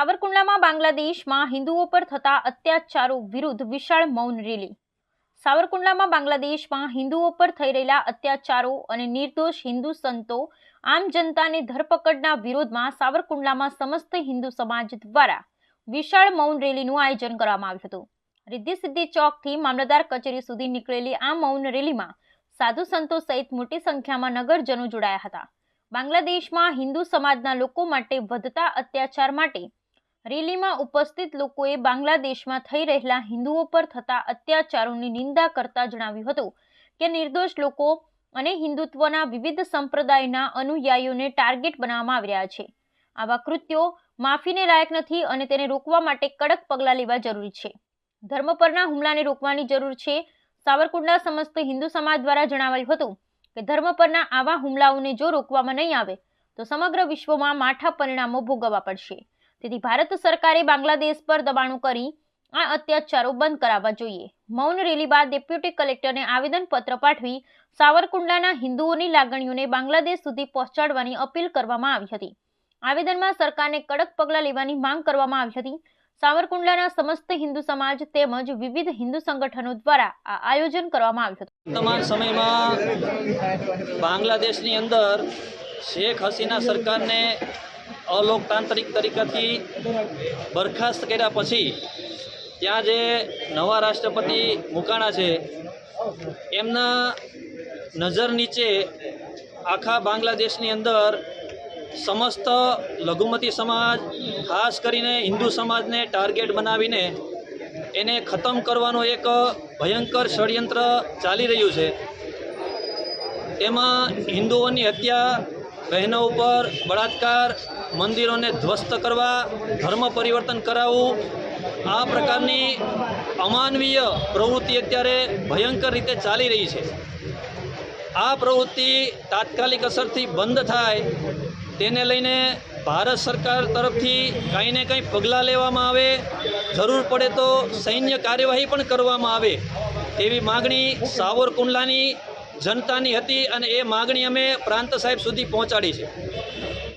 સાવરકુંડલામાં બાંગ્લાદેશમાં હિન્દુઓ પર થતા અત્યાચારો વિરુદ્ધ વિશાળ મૌન રેલી। સાવરકુંડલામાં બાંગ્લાદેશમાં હિન્દુઓ પર થઈ રહેલા અત્યાચારો અને નિર્દોષ હિન્દુ સંતો આમ જનતાની ધરપકડના વિરોધમાં સાવરકુંડલામાં સમસ્ત હિન્દુ સમાજ દ્વારા વિશાળ મૌન રેલીનું આયોજન કરવામાં આવ્યું હતું। રિદ્ધિ સિદ્ધિ ચોકથી મામલતદાર કચેરી સુધી નીકળેલી આ મૌન રેલીમાં સાધુ સંતો સહિત મોટી સંખ્યામાં નગરજનો જોડાયા હતા। બાંગ્લાદેશમાં હિન્દુ સમાજના લોકો માટે વધતા અત્યાચાર માટે રેલીમાં ઉપસ્થિત લોકોએ બાંગ્લાદેશમાં થઈ રહેલા હિન્દુઓ પર થતા અત્યાચારોની નિંદા કરતા જણાવ્યું હતું કે નિર્દોષ લોકો અને હિન્દુત્વના વિવિધ સંપ્રદાયના અનુયાયીઓને ટાર્ગેટ બનાવવામાં આવી રહ્યા છે। આવા કૃત્યો માફીને લાયક નથી અને તેને રોકવા માટે કડક પગલાં લેવા જરૂરી છે। ધર્મ પરના હુમલાને રોકવાની જરૂર છે। સાવરકુંડલા સમસ્ત હિન્દુ સમાજ દ્વારા જણાવાયું હતું કે ધર્મ પરના આવા હુમલાઓને જો રોકવામાં નહીં આવે તો સમગ્ર વિશ્વમાં માઠા પરિણામો ભોગવવા પડશે। તેથી ભારત સરકારે બાંગ્લાદેશ પર દબાણો કરી આ અત્યાચારો બંધ કરાવવા જોઈએ। મૌન રેલી બાદ ડેપ્યુટી કલેક્ટરને આવેદનપત્ર પાઠવી સાવરકુંડલાના હિન્દુઓની લાગણીઓને બાંગ્લાદેશ સુધી પહોંચાડવાની અપીલ કરવામાં આવી હતી। આવેદનમાં સરકારને કડક પગલાં લેવાની માંગ કરવામાં આવી હતી। સાવરકુંડલાના સમસ્ત હિન્દુ સમાજ તેમજ વિવિધ હિન્દુ સંગઠનો દ્વારા આ આયોજન કરવામાં આવ્યું હતું। વર્તમાન સમયમાં બાંગ્લાદેશની અંદર શેખ હસીના સરકારને અલોકતાંત્રિક તરીકેથી બરખાસ્ત કર્યા પછી ત્યાં જે નવા રાષ્ટ્રપતિ મુકાણા છે એમના નજર નીચે આખા બાંગ્લાદેશની અંદર સમસ્ત લઘુમતી સમાજ ખાસ કરીને હિન્દુ સમાજને ટાર્ગેટ બનાવીને એને ખતમ કરવાનું એક ભયંકર ષડયંત્ર ચાલી રહ્યું છે। એમાં હિન્દુઓની હત્યા, બહેનો ઉપર બળાત્કાર, મંદિરોને ધ્વસ્ત કરવા, ધર્મ પરિવર્તન કરાવવું, આ પ્રકારની અમાનવીય પ્રવૃત્તિ અત્યારે ભયંકર રીતે ચાલી રહી છે। આ પ્રવૃત્તિ તાત્કાલિક અસરથી બંધ થાય તેને લઈને ભારત સરકાર તરફથી કંઈ ને કંઈ પગલાં લેવામાં આવે, જરૂર પડે તો સૈન્ય કાર્યવાહી પણ કરવામાં આવે એવી માગણી સાવરકુંડલાની જનતાની હતી અને એ માગણી અમે પ્રાંત સાહેબ સુધી પહોંચાડી છે।